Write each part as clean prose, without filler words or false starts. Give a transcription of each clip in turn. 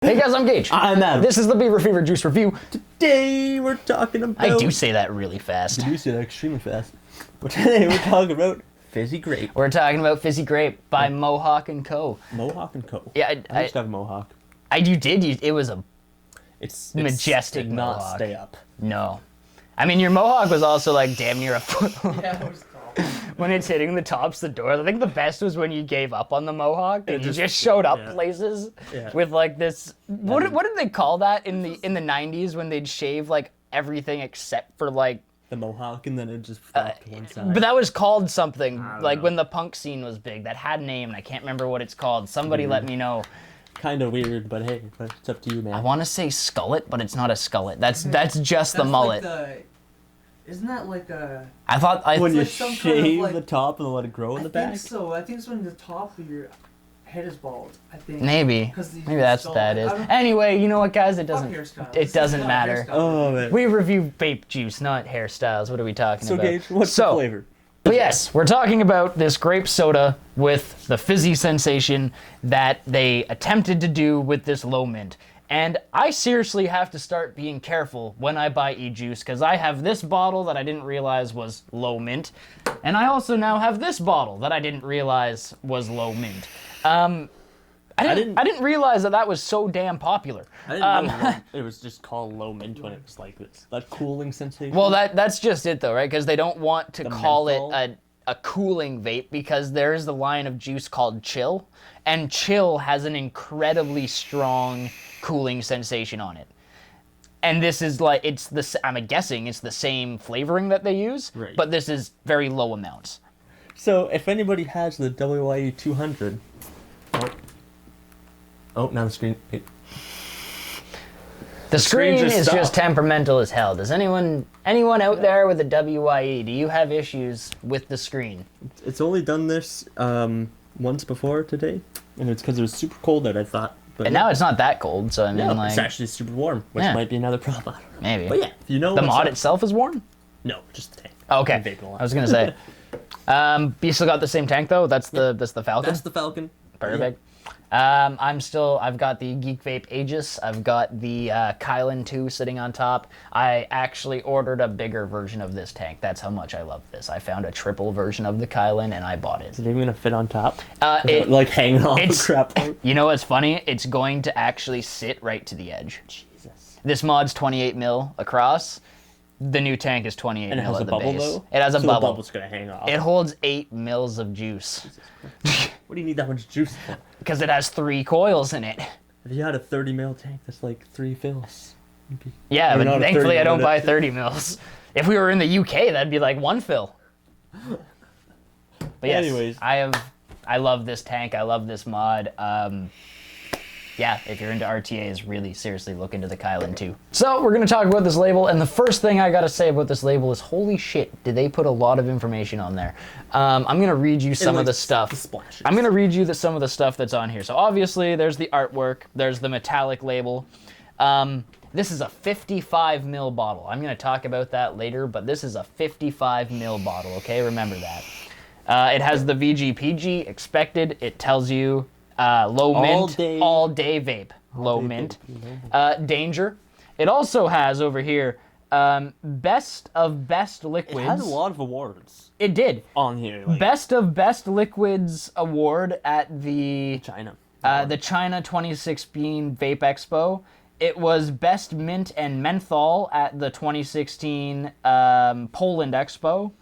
Hey guys, I'm Gage. I'm Adam. This is the Beaver Fever Juice Review. Today we're talking about... I do say that really fast. You do say that extremely fast. But today we're talking about Fizzy Grape. We're talking about Fizzy Grape by Mohawk Co. Mohawk Co. Yeah, I used to have a Mohawk. You did. It was a It's majestic did not Mohawk. stay up. No. I mean, your Mohawk was also like damn near a foot long. Yeah, it was tall. When it's hitting the tops of the doors. I think the best was when you gave up on the Mohawk and you just- just showed up yeah. places Yeah. with like this. What did they call that in the 90s when they'd shave like everything except for like. The Mohawk, and then it just flopped to one side. But that was called something, don't like know. when the punk scene was big. That had a name, and I can't remember what it's called. Somebody let me know. Kind of weird, but hey, it's up to you, man. I want to say skullet, but it's not a skullet. That's just the That's mullet. Like isn't that like a... I thought when you like some kind of, shave like- the top and let it grow in the I back. think so. I think it's when the top of your head is bald. I think. maybe 'Cause the that's skull- what that is. I don't- Anyway, you know what, guys? It Fuck doesn't hairstyles. it doesn't No, matter. hairstyles. Oh, man. We review vape juice, not hairstyles. What are we talking So, about? Gage, what's the flavor? But yes, we're talking about this grape soda with the fizzy sensation that they attempted to do with this low mint. And I seriously have to start being careful when I buy e-juice because I have this bottle that I didn't realize was low mint. And I also now have this bottle that I didn't realize was low mint. I didn't realize that was so damn popular. I didn't know it was just called low mint when it was like this. That cooling sensation. Well, that's just it though, right? Because they don't want to call menthol? it a cooling vape because there is the line of juice called Chill, and Chill has an incredibly strong cooling sensation on it. And this is like I'm guessing it's the same flavoring that they use, Right. but this is very low amounts. So, if anybody has the WYE 200... Oh, now the screen... The screen screen just is just stopped. temperamental as hell. Does anyone out there with a WYE, do you have issues with the screen? It's only done this once before today, and it's because it was super cold out, I thought. But And now it's not that cold, so I mean, no, like it's actually super warm, which Yeah. might be another problem. maybe. But yeah, if you know The what's mod up- itself is warm? No, just the tank. Oh, okay. I'm vaping a lot. I was gonna say. You still got the same tank though? That's the Falcon. That's the Falcon. Perfect. I've got the Geek Vape Aegis. I've got the Kylan 2 sitting on top. I actually ordered a bigger version of this tank. That's how much I love this. I found a triple version of the Kylan and I bought it. Is it even gonna fit on top? It, Like hanging off the it's- crap. you know what's funny? It's going to actually sit right to the edge. Jesus. This mod's 28 mil across. The new tank is 28 And it mil has at a the bubble base. though. It has a so bubble. The bubble's gonna hang off. It holds 8 mils of juice What do you need that much juice for? because it has 3 coils in it. If you had a 30 ml tank, that's like 3 fills. You'd be- Yeah, Or but not a thankfully 30 I don't mil. buy 30 mils. If we were in the UK, that'd be like 1 fill. But yes, Anyways. I love this tank. I love this mod. Yeah, if you're into RTAs, really seriously look into the Kylan 2. So we're gonna talk about this label, and the first thing I gotta say about this label is, holy shit, did they put a lot of information on there. I'm gonna read you some of the stuff. The splashes. I'm gonna read you some of the stuff that's on here. So obviously there's the artwork, there's the metallic label. This is a 55 ml bottle. I'm gonna talk about that later, but this is a 55 ml bottle, okay? Remember that. It has the VGPG expected. It tells you low mint, all day vape, low mint. Danger. It also has over here best of best liquids. It has a lot of awards It did. on here. Like Best of Best Liquids award at the China. China 2016 Vape Expo. It was Best Mint and Menthol at the 2016 Poland Expo.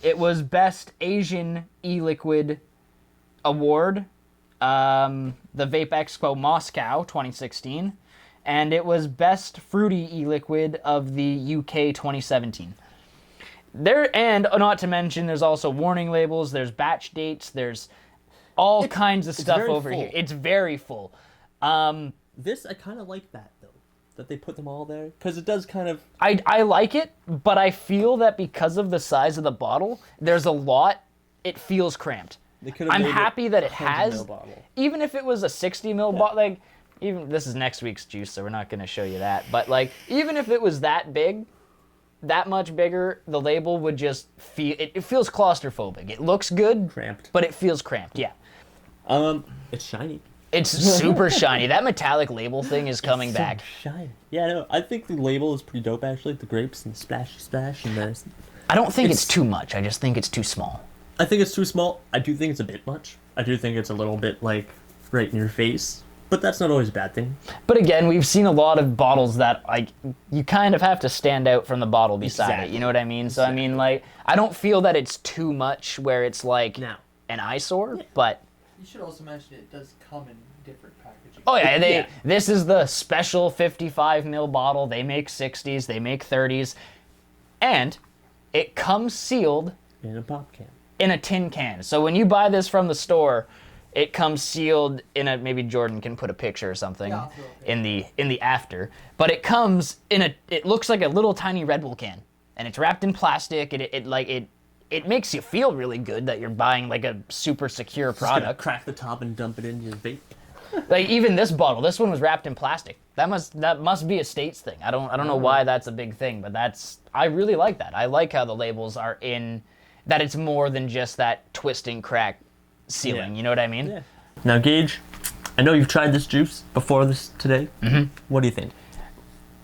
It was Best Asian E-Liquid award, the Vape Expo Moscow 2016. And it was Best Fruity E-Liquid of the UK 2017. There, and not to mention, there's also warning labels, there's batch dates, there's all kinds of stuff very over full. here. It's very full. This, I kind of like that, though. That they put them all there. Because it does kind of... I like it, but I feel that because of the size of the bottle, there's a lot, it feels cramped. They could have I'm made it happy that it 100 has, ml bottle. even if it was a 60 ml bottle, like, even, this is next week's juice, so we're not going to show you that, but like, even if it was that big, that much bigger, the label would just feel, it feels claustrophobic. It looks good, Cramped. but it feels cramped, yeah. It's shiny. It's super shiny. That metallic label thing is coming back. Shiny. Yeah, no, I think the label is pretty dope, actually. The grapes and splashy splash and the... I don't think it's too much. I just think it's too small. I think it's too small. I do think it's a bit much. I do think it's a little bit, like, right in your face. But that's not always a bad thing. But again, we've seen a lot of bottles that, like, you kind of have to stand out from the bottle beside it. You know what I mean? So, I mean, like, I don't feel that it's too much where it's, like, an eyesore, but... You should also mention it does come in different packaging. Oh, yeah, this is the special 55 ml bottle. They make 60s, they make 30s. And it comes sealed... in a pop can. In a tin can. So when you buy this from the store, it comes sealed in a, maybe Jordan can put a picture or something in the after, but it comes in a, it looks like a little tiny Red Bull can, and it's wrapped in plastic. It makes you feel really good that you're buying like a super secure product. Crack the top and dump it into your vape. Like even this bottle, this one was wrapped in plastic. That must be a States thing. I don't know why that's a big thing, but I really like that. I like how the labels are in that it's more than just that twist and crack sealing. You know what I mean? Yeah. Now, Gage, I know you've tried this juice before this today. Mm-hmm. What do you think?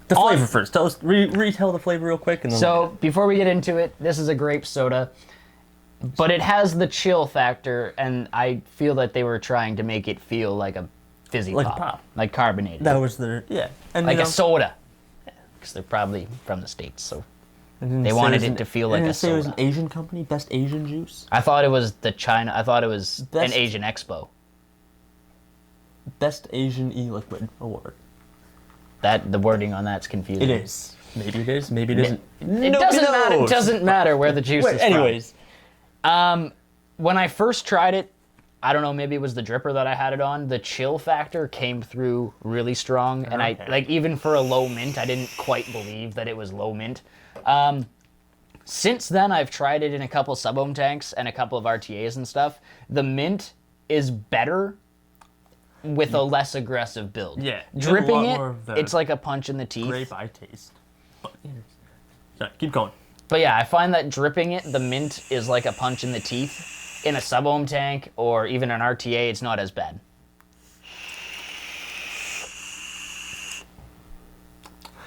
The flavor first. Tell us, retell the flavor real quick. And then so before we get into it, this is a grape soda, but it has the chill factor, and I feel that they were trying to make it feel like a fizzy pop, like carbonated. That was their and like a soda, because they're probably from the States, so they wanted it to feel like a soda. It was an Asian company, best Asian juice. I thought it was I thought it was an Asian Expo. Best Asian e-liquid award. The wording on that's confusing. It is. Maybe it is. Maybe it isn't. It doesn't matter. It doesn't matter where the juice is from. Anyways, when I first tried it, I don't know, maybe it was the dripper that I had it on. The chill factor came through really strong, and I like even for a low mint, I didn't quite believe that it was low mint. Since then, I've tried it in a couple sub-ohm tanks and a couple of RTAs and stuff. The mint is better with a less aggressive build. Yeah, dripping it's like a punch in the teeth. Grape I taste. But, sorry, keep going. But yeah, I find that dripping it, the mint is like a punch in the teeth. In a sub-ohm tank or even an RTA, it's not as bad.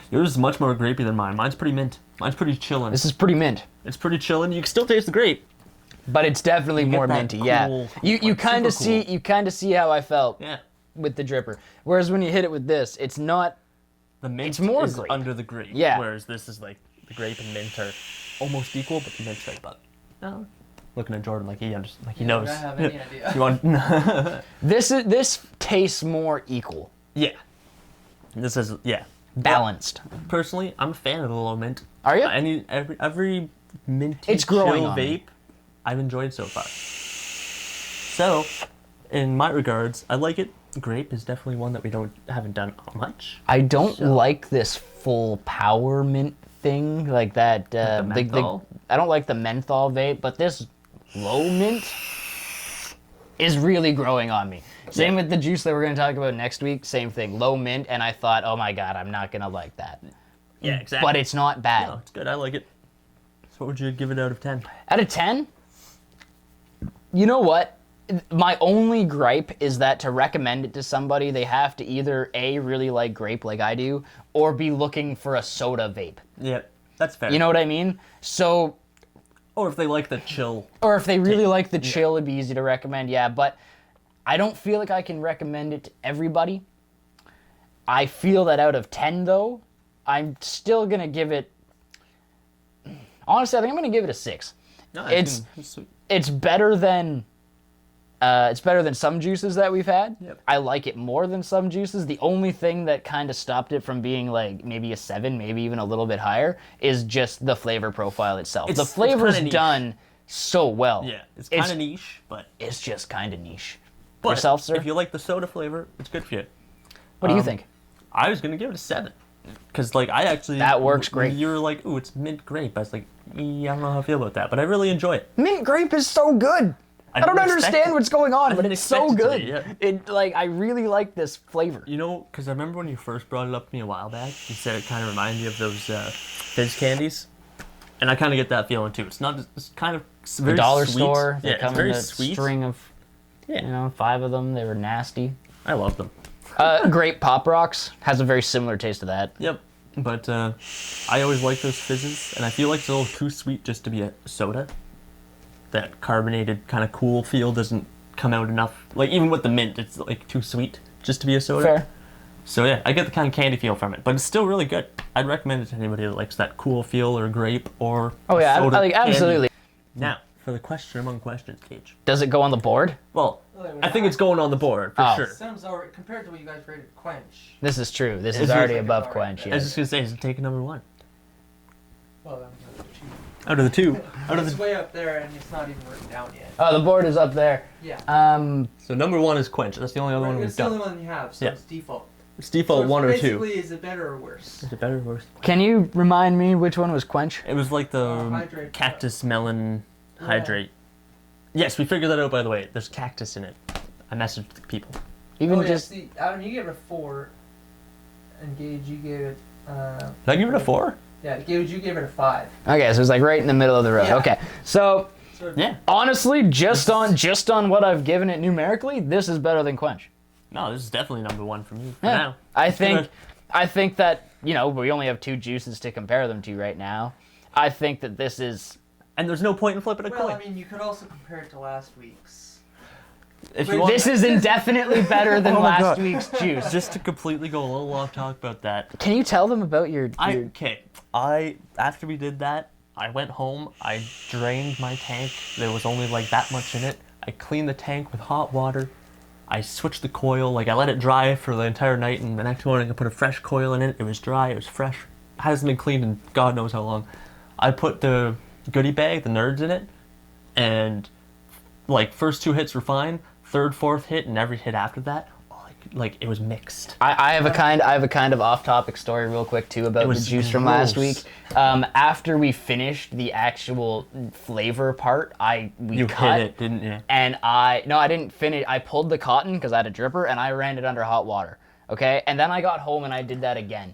Yours is much more grapey than mine. Mine's pretty mint. Mine's pretty chillin'. This is pretty mint. It's pretty chillin'. You can still taste the grape, but it's definitely more minty. Cool, you kind of see how I felt. Yeah. With the dripper. Whereas when you hit it with this, it's not. The mint it's more is grape. Under the grape. Yeah. Whereas this is like the grape and mint are almost equal, but the mint's right above. No. Looking at Jordan like he knows. I don't have any idea. You want? This tastes more equal. Yeah. This is balanced. Personally, I'm a fan of the low mint. Are you? Every minty it's growing chill on vape me. I've enjoyed so far. So, in my regards, I like it. Grape is definitely one that we haven't done much. I don't like this full power mint thing like that. The menthol? I don't like the menthol vape, but this low mint is really growing on me. Same with the juice that we're going to talk about next week. Same thing, low mint, and I thought, oh my god, I'm not going to like that. Yeah, exactly. But it's not bad. No, it's good. I like it. So what would you give it out of 10? Out of 10? You know what? My only gripe is that to recommend it to somebody, they have to either A, really like grape like I do, or be looking for a soda vape. Yeah, that's fair. You know what I mean? So... Or if they like the chill. Or if they really like the chill, it'd be easy to recommend, yeah. But I don't feel like I can recommend it to everybody. I feel that out of 10, though, I'm still going to give it... Honestly, I think I'm going to give it a 6. No, it's better than... it's better than some juices that we've had. Yep. I like it more than some juices. The only thing that kind of stopped it from being like maybe a 7, maybe even a little bit higher, is just the flavor profile itself. The flavor's done so well. Yeah, it's kind of niche, but... It's just kind of niche. But yourself, sir? If you like the soda flavor, it's good for you. What do you think? I was going to give it a 7. Because, like, I actually... That works great. You were like, ooh, it's mint grape. I was like, I don't know how I feel about that, but I really enjoy it. Mint grape is so good. I don't understand what's going on, but it's so good. I really like this flavor. You know, because I remember when you first brought it up to me a while back, you said it kind of reminded me of those fizz candies. And I kind of get that feeling, too. It's kind of very the dollar sweet. store. They Yeah, come it's very in a sweet. string of, 5 of them. They were nasty. I love them. Grape Pop Rocks has a very similar taste to that. Yep. But I always like those fizzes, and I feel like it's a little too sweet just to be a soda. That carbonated kind of cool feel doesn't come out enough. Like, even with the mint, it's like too sweet just to be a soda. Fair. So yeah, I get the kind of candy feel from it, but it's still really good. I'd recommend it to anybody that likes that cool feel or grape or Oh yeah, soda like, candy. absolutely. Now, for the question among questions, Gage. Does it go on the board? Well, I think it's going on the board, for Oh. sure. Sounds alright compared to what you guys rated Quench. This is true. This Is is it- already above Quench. I was Yes. just going to say, is it taking number one? Well, that was number 2. Out of the two. Out of It's the... way up there and it's not even written down yet. Oh, the board is up there. Yeah. So number one is Quench. That's the only other one we've It's the only done. one you have, so Yeah. it's default. It's default So one or basically, two. is it better or worse? Is it better or worse? Can you remind me which one was Quench? It was like the Hydrate. cactus melon Yeah. hydrate. Yes, we figured that out, by the way. There's cactus in it. I messaged the people. Even Oh, yeah, just see, Adam, you gave it a 4, and Gage, you gave it. Did I give it a 4? Yeah, Gage, you gave it a 5. okay, so it's like right in the middle of the road. Yeah. Okay, so So Yeah. honestly, just on what I've given it numerically, this is better than Quench. No, this is definitely number one for me for Yeah. now. I think that we only have 2 juices to compare them to right now. I think that this is. And there's no point in flipping a Well, coin. I mean, you could also compare it to last week's. If you want, This is indefinitely better than Oh my last God. week's juice. just to completely go a little off talk about that. Can you tell them about your? After we did that, I went home, I drained my tank. There was only like that much in it. I cleaned the tank with hot water. I switched the coil, like I let it dry for the entire night, and the next morning I put a fresh coil in it. It was dry, it was fresh. Hasn't been cleaned in God knows how long. I put the goodie bag, the nerds in it, and like first 2 hits were fine. Third, fourth hit, and every hit after that, like it was mixed. I have a kind of off-topic story real quick too about It the was juice from last week. gross. After we finished the actual flavor part, we You cut hit it, didn't you? and I didn't finish. I pulled the cotton because I had a dripper and I ran it under hot water. Okay, and then I got home and I did that again,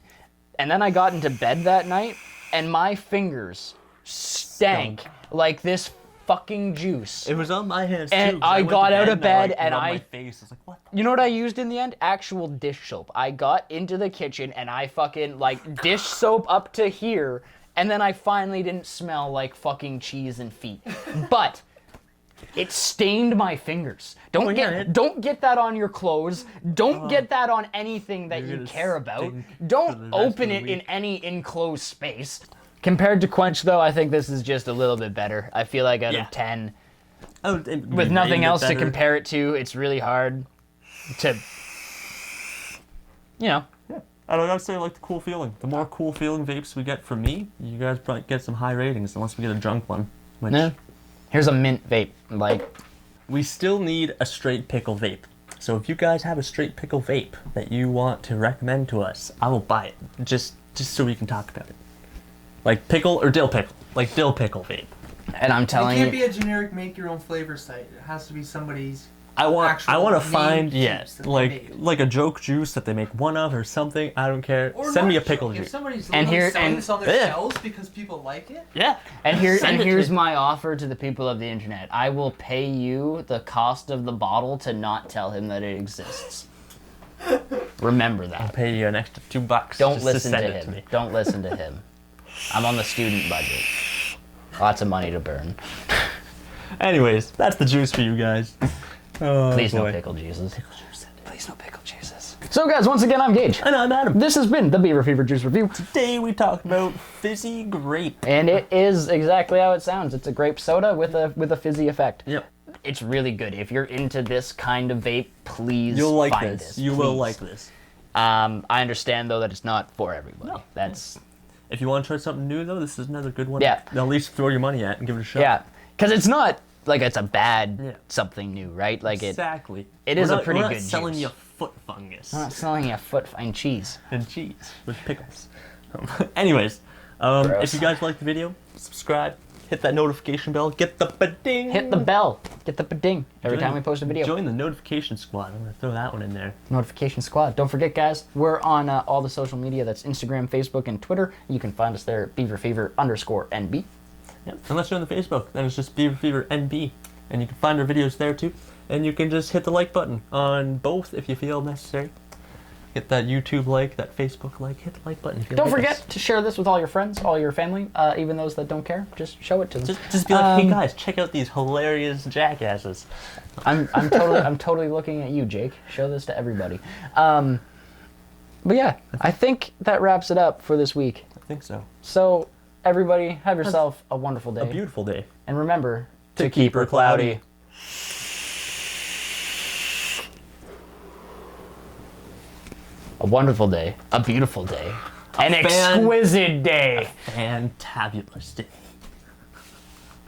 and then I got into bed that night and my fingers stank like this fucking juice. It was on my hands And too. 'Cause I went got to out of and bed like, and rubbed I- my face. I was like, what? You know what I used in the end? Actual dish soap. I got into the kitchen and I fucking like dish soap up to here, and then I finally didn't smell like fucking cheese and feet. But it stained my fingers. Don't get that on your clothes. Don't get that on anything that You're you gonna care about. stink for the Don't rest open of it the in week. any enclosed space. Compared to Quench though, I think this is just a little bit better. I feel like out Yeah. of 10, With with nothing else to compare it to, it's really hard to, I don't gotta say, I like the cool feeling. The more cool feeling vapes we get from me, you guys probably get some high ratings, unless we get a drunk one. Which No. Here's a mint vape. Like, we still need a straight pickle vape. So if you guys have a straight pickle vape that you want to recommend to us, I will buy it. Just so we can talk about it. Like pickle or dill pickle. Like dill pickle vape. and I'm It telling can't you, be a generic make your own flavor site. It has to be somebody's. I want Actual to named find juice that they like made. a joke juice that they make one of or something. I don't care. Or Send me a not pickle joke. If juice. somebody's And literally here- selling and- this on their Yeah. shelves because people like it. Yeah. Send it here's to- my offer to the people of the internet. I will pay you the cost of the bottle to not tell him that it exists. Remember that. Pay you an extra $2. Don't just listen send to it him. me. Don't listen to him. I'm on the student budget. Lots of money to burn. Anyways, that's the juice for you guys. Oh, Please no boy. pickle Jesus. Please no pickle Jesus. So guys, once again, I'm Gage. And I'm Adam. This has been the Beaver Fever Juice Review. Today we talked about Fizzy Grape. And it is exactly how it sounds. It's a grape soda with a fizzy effect. Yep. It's really good. If you're into this kind of vape, please You'll like find this. this. You will please. like this. I understand though that it's not for everybody. No. That's If you want to try something new, though, this is another good one. Yeah. At least throw your money at and give it a shot. yeah, because it's not like it's a bad Yeah. something new, right? Like Exactly. it is We're a pretty not good selling juice. you foot fungus I'm not selling you a foot and cheese. and cheese with pickles. Anyways, Gross. if you guys like the video, subscribe, hit that notification bell, get the ba-ding. Hit the bell. Get the ding every Join- time we post a video. Join the notification squad. I'm gonna throw that one in there. Notification Squad. Don't forget, guys, we're on all the social media. That's Instagram, Facebook, and Twitter. You can find us there at BeaverFever_NB. Yep. Unless you're on the Facebook, then it's just Beaver Fever NB, and you can find our videos there too. And you can just hit the like button on both if you feel necessary. Hit that YouTube like, that Facebook like, hit the like button if you Don't like forget us. to share this with all your friends, all your family, even those that don't care. Just show it to them. Just be like, hey guys, check out these hilarious jackasses. I'm totally looking at you, Jake. Show this to everybody. But yeah, I think that wraps it up for this week. I think so. So everybody, have yourself a wonderful day. A beautiful day. And remember To keep her cloudy. A wonderful day. A beautiful day. An exquisite day. Fantabulous day.